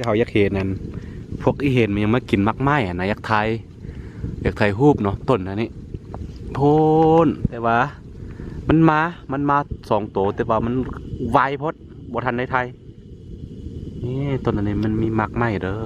คือเขาอยากเห็นนั่นพวกที่เห็นมันยังมากินมักไม้อะนะอยากไทยฮูบเนาะต้นอันนี้โพนแต่ว่ามันมา2 ตัวแต่ว่ามันไวพดบ่ทันในไทยนี่ต้นอันนี้มันมีมักไม้เด้อ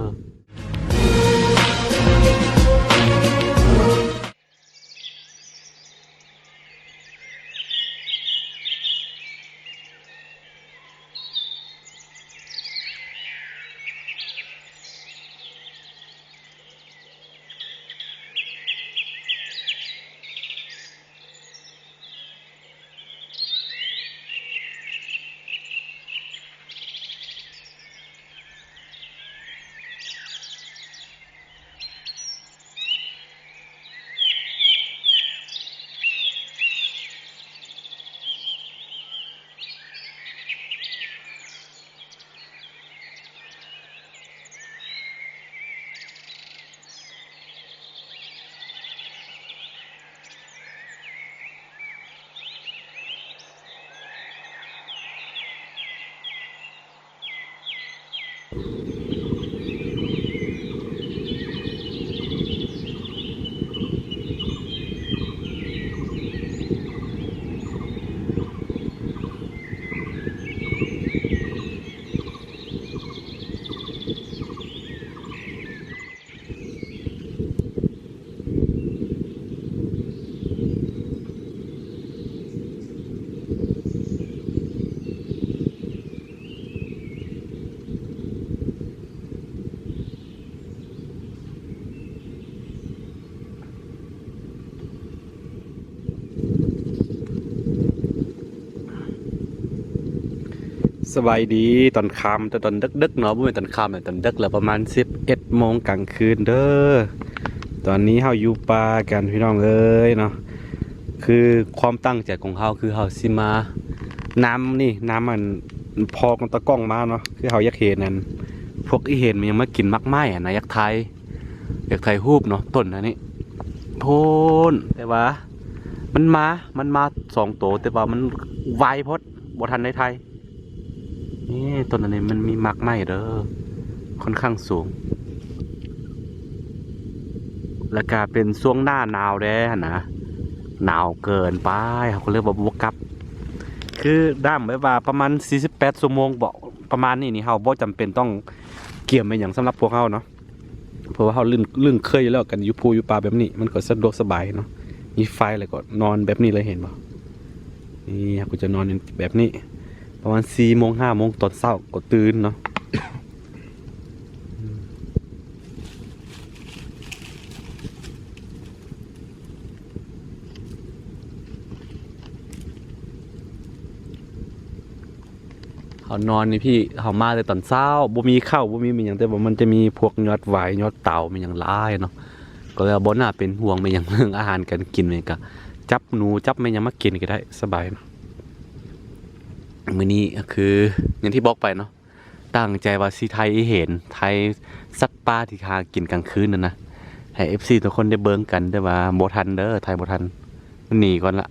สบายดีตอนค่ำแต่ตอนดึกๆเนาะบ่แม่นตอนค่ำแต่ตอนดึกแล้วประมาณ11 โมงกลางคืนเด้อตอนนี้เฮาอยู่ป่ากันพี่น้องเอ้ยเนาะคือความตั้งใจของเฮาคือเฮาสิมาน้ำมันพอกันตะก้องมาเนาะคือเฮาอยากเห็นนั่นพวกที่เห็นมันยังมากินมักไม้อะนะอยากไทยฮูบเนาะต้นอันนี้โพนแต่ว่ามันมา2 ตัวแต่ว่ามันไวพดบ่ทันในไทยนี่ต้นอันนี้มันมีมักไม้เด้อค่อนข้างสูงแล้วก็เป็นช่วงหน้าหนาวแด้นะหนาวเกินไปเขาก็เรียกว่าบวกกับคือด้ามไว้ว่าประมาณ48 ชั่วโมงบอกประมาณนี้เฮาบ่จำเป็นต้องเกี่ยมไปอย่างสำหรับพวกเฮาเนาะเพราะว่าเฮาลื่นเคยอยู่แล้วกันอยู่ภูอยู่ป่าแบบนี้มันก็สะดวกสบายเนาะมีไฟแล้วก็นอนแบบนี้เลยเห็นบ่นี่กูจะนอนแบบนี้ประมาณ4 โมง 5 โมงตอนเช้าก็ตื่นเนาะเขานอนนี่พี่เขามาแต่ตอนเช้าบ่มีข้าวบ่มีอย่างแต่ว่ามันจะมีพวกยอดหวายยอดเต่ามันอย่างหลายเนาะก็เลยบ่น่าเป็นห่วงไปอย่างเรื่องอาหารการกินเลยก็จับหนูจับไม่ยังมากินก็ได้สบายมื้อนี้คืออย่างที่บอกไปเนาะตั้งใจว่าสิไทยเห็นไทยสัตว์ป่าที่หากินกลางคืนนั่นนะให้ FC ทุกคนได้เบิ่งกันแต่ว่าบ่ทันเด้อไทยบ่ทันหนีก่อนละ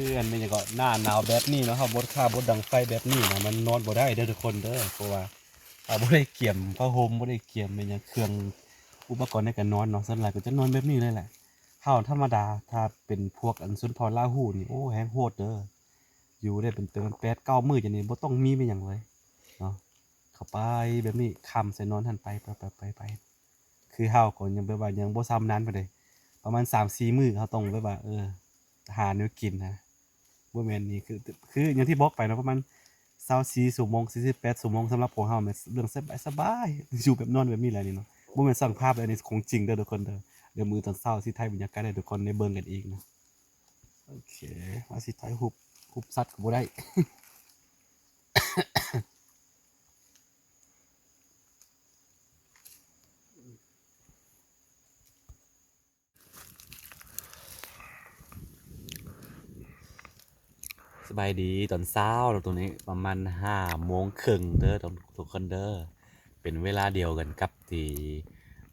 คืออันนี้ก็หน้าหนาวแบบนี้เนาะครับบดข้าบดดังไฟแบบนี้นะมันนอนบ่ได้เด้อทุกคนเด้อเพราะว่าบ่ได้เกี่ยมผ้าห่มบ่ได้เกี่ยมเป็นหยังเครื่องอุปกรณ์ในการนอนเนาะส่วนใหญ่ก็จะนอนแบบนี้เลยแหละเฮาธรรมดาถ้าเป็นพวกอันสุนทรลาหูนี่โอ้แฮงโหดเด้ออยู่ได้เป็นเตือน8-9 มื้อจังนี้บ่ต้องมีเป็นหยังเลยเนาะเข้าไปแบบนี้ค่ำใส่นอนหันไปคือเฮาก็ยังแบบว่ายังบ่ซ้ำนั้นปานใดประมาณ3-4 มื้อเฮาต้องแบบว่าหาแนวกินนะบ่แม่นนี่คืออย่างที่บอกไปเนาะประมาณ24 ชั่วโมง48 ชั่วโมงสำหรับพวกเฮาแม่นเรื่องสบายๆอยู่แบบนอนแบบนี้แหละนี่เนาะบ่แม่นสร้างภาพแบบนี้ของจริงเด้อทุกคนเด้อเดี๋ยวมื้อตอนเช้าสิถ่ายบรรยากาศให้ทุกคนได้เบิ่งกันอีกนะโอเคว่าสิถ่ายรูปสัตว์ก็บ่ได้ สบายดีตอนเช้าเราตรงนี้ประมาณ5 โมงครึ่งเด้อทุกคนเด้อเป็นเวลาเดียวกันกับที่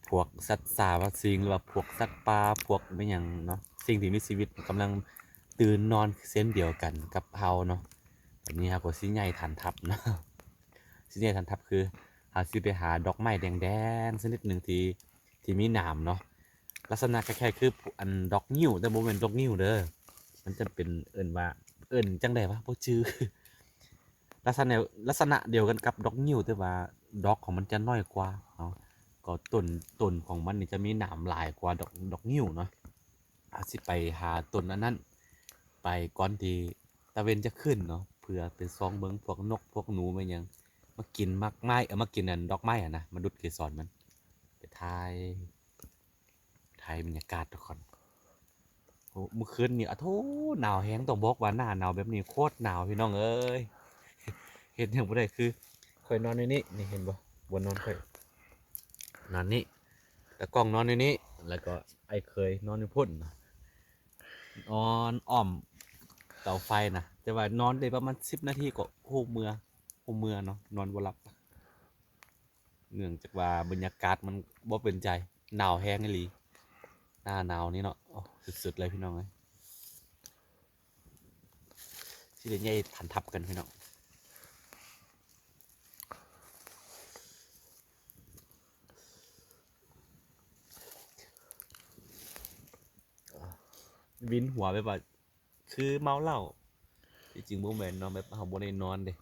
พวกสัตว์สาวัสิ่งหรือว่าพวกสัตว์ป่าพวกไม่หยังเนาะสิ่งที่มีชีวิตกำลังตื่นนอนเส้นเดียวกันกับเฮาเนาะแบบนี้ครับก็สิใหญ่ฐานทัพเนาะสิใหญ่ฐานทัพคือหาสิไปหาดอกไม้แดงๆสักนิดหนึ่งที่มีหนามเนาะลักษณะคล้ายๆคืออันดอกนิ้วแต่บ่แม่นดอกนิ้วเด้อมันจะเป็นจังได๋วะบ่ชื่อ ลักษณะลักษณะเดียวกันกับดอกงิ้วแต่ว่าดอกของมันจะน้อยกว่าเนาะก็ต้นของมันนี่จะมีหนามหลายกว่าดอกงิ้วเนาะอาจสิไปหาต้นอันนั้นไปก่อนที่ตะเวนจะขึ้นเนาะเพื่อเป็นซองเบิ่งพวกนกพวกหนูมาหยังมากินมักไม้มากินอันดอกไม้อะนะมาดูดเกสรมันไปถ่ายบรรยากาศทุกคนโอ้เมื่อคืนนี่อะโธหนาวแฮงต้องบอกว่าหน้าหนาวแบบนี้โคตรหนาวพี่น้องเอ้ย เห็นอย่างบ่ได้คือข่อยนอนในนี้นี่เห็นบ่บนนอนข่อยนอนนี่แต่กล้องนอนในนี้แล้วก็ไอ้เคยนอนในพุ่นนอนอ้อมเสาไฟนะแต่ว่านอนได้ประมาณ10 นาทีก็โฮเมื่อเนาะนอนบ่หลับเนื่องจากว่าบรรยากาศมันบ่เป็นใจหนาวแฮงอีหลีหน้าหนาวนี่เนาะโอ้สุดๆเลยพี่น้องเอ้ยสิได้ใหญ่ทันทับกันพี่น้อง วินหัวแบบว่าคือเมาเหล้าที่จริงบ่แม่นเนาะแบบเฮาบ่ได้นอนเด้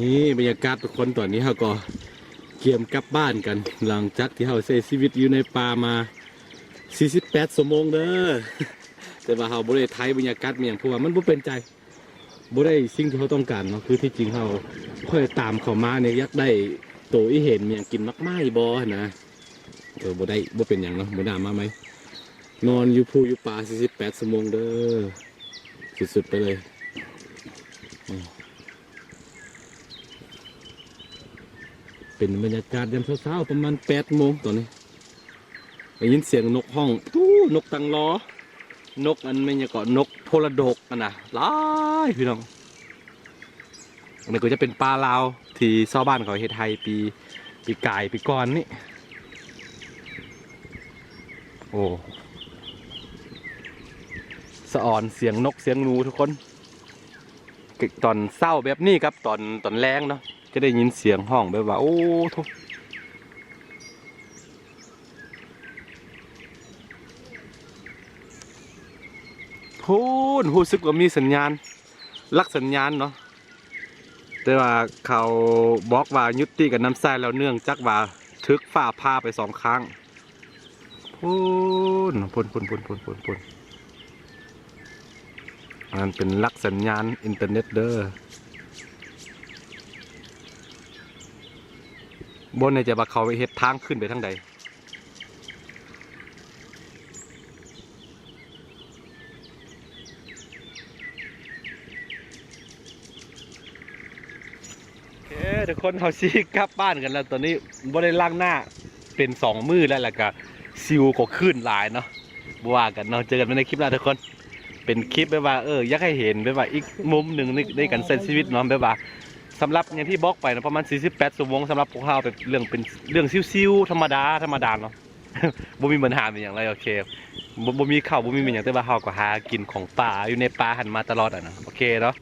นี่บรรยากาศทุกคนตอนนี้เฮาก็เกียมกลับบ้านกันหลังจากที่เฮาใช้ชีวิตอยู่ในป่ามา48 ชั่วโมงเด้อแต่ว่าเฮาบ่ได้ถ่ายบรรยากาศอิหยังเพราะว่ามันบ่เป็นใจบ่ได้สิ่งที่เฮาต้องการเนาะคือที่จริงเฮาค่อยตามเข้ามาเนี่ยอยากได้โตอีเห็นอิหยังกินมากมายบ่นะบ่ได้บ่เป็นหยังเนาะบ่น่ามาไหมนอนอยู่ภูอยู่ป่า48 ชั่วโมงเด้อสุดๆไปเลยเป็นบรรยากาศยามเช้าๆประมาณ8 โมงตอนนี้ได้ยินเสียงนกห้องตู้นกตังล้อนกอันไม่ใช่ก็นกโพลดกอันน่ะหลายพี่น้องอันนี้ก็จะเป็นปลาลาวที่ชาวบ้านเขาเฮ็ดไทยปีกายปีก่อนนี่โอ้สะอ่อนเสียงนกเสียงหนูทุกคนตอนเศร้าแบบนี้ครับตอนแรงเนาะจะได้ยินเสียงห้องแบบว่าโอ้ทุกพูนรู้สึกว่ามีสัญญาณลักสัญญาณเนาะแต่ว่าเขาบอกว่ายุติกับน้ำทรายแล้วเนื่องจากว่าทึกฝ่าพาไป2 ครั้งพูนมันเป็นลักสัญญาณอินเทอร์เน็ตเด้อบนในจะว่าเขาไปเฮ็ดทางขึ้นไปทางใด ทุกคนเขาซีกลับบ้านกันแล้วตอนนี้บ่ได้ล้างหน้าเป็น2 มื้อแล้วล่ะก็ซิวก็ขึ้นหลายเนาะบ่ว่ากันเนาะเจอกันในคลิปหน้าทุกคนเป็นคลิปแบบว่าอยากให้เห็นแบบว่าอีกมุมหนึ่งในการใช้ชีวิตเนาะแบบว่าสำหรับอย่างที่บอกไปนะประมาณ48 ชั่วโมงสำหรับพวกเราเป็นเรื่องซิวๆธรรมดาเนาะ บ่มีปัญหาเป็นอย่างไรโอเคบ่มีข้าวบ่มีเป็นอย่างแต่ว่าเฮาก็หากินของป่าอยู่ในป่าหันมาตลอดอ่ะนะโอเคเนาะ